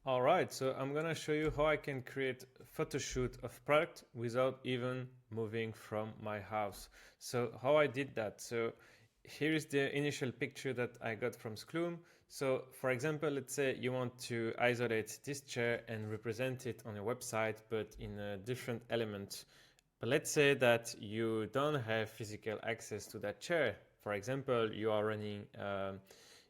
All right, so I'm gonna show you how I can create a photo shoot of product without even moving from my house. So how I did that. So here is the initial picture that I got from Skloom. So for example, let's say you want to isolate this chair and represent it on your website, but in a different element. But let's say that you don't have physical access to that chair. For example, you are running,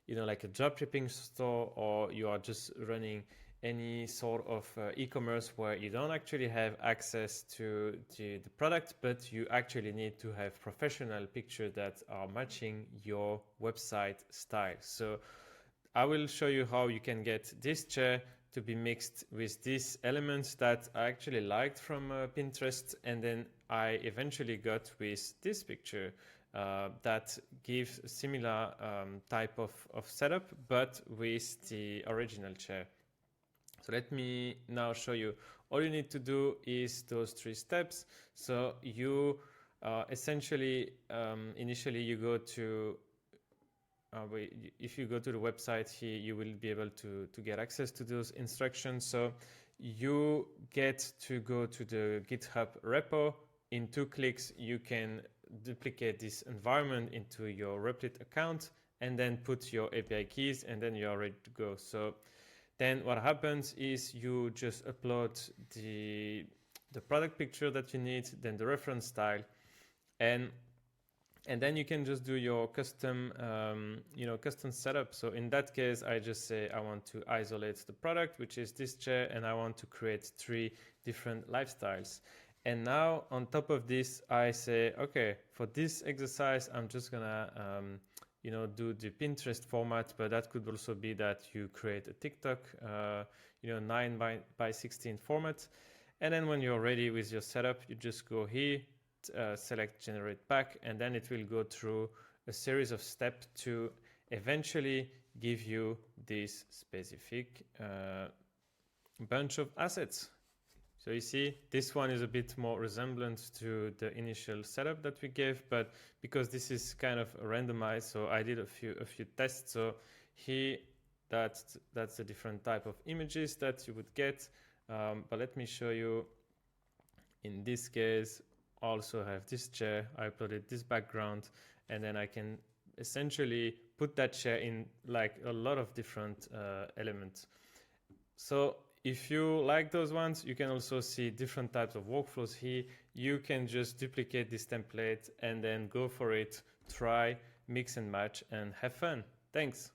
like a dropshipping store, or you are just running any sort of e-commerce where you don't actually have access to the product, but you actually need to have professional pictures that are matching your website style. So I will show you how you can get this chair to be mixed with these elements that I actually liked from Pinterest, and then I eventually got with this picture that gives a similar type of setup, but with the original chair. So let me now show you. All you need to do is those 3 steps. So you essentially, initially you go to, if you go to the website here, you will be able to get access to those instructions. So you get to go to the GitHub repo. In 2 clicks, you can duplicate this environment into your Replit account and then put your API keys, and then you're ready to go. So then what happens is you just upload the product picture that you need, then the reference style, and then you can just do your custom custom setup. So in that case, I just say I want to isolate the product, which is this chair, and I want to create 3 different lifestyles. And now on top of this, I say, okay, for this exercise, I'm just gonna do the Pinterest format, but that could also be that you create a TikTok, 9 by 16 format. And then when you're ready with your setup, you just go here, select generate pack, and then it will go through a series of steps to eventually give you this specific bunch of assets. So you see, this one is a bit more resemblant to the initial setup that we gave, but because this is kind of randomized, so I did a few tests. So here, that's a different type of images that you would get. But let me show you. In this case, I also have this chair. I uploaded this background, and then I can essentially put that chair in like a lot of different elements. So if you like those ones, you can also see different types of workflows here. You can just duplicate this template and then go for it, try, mix and match, and have fun. Thanks.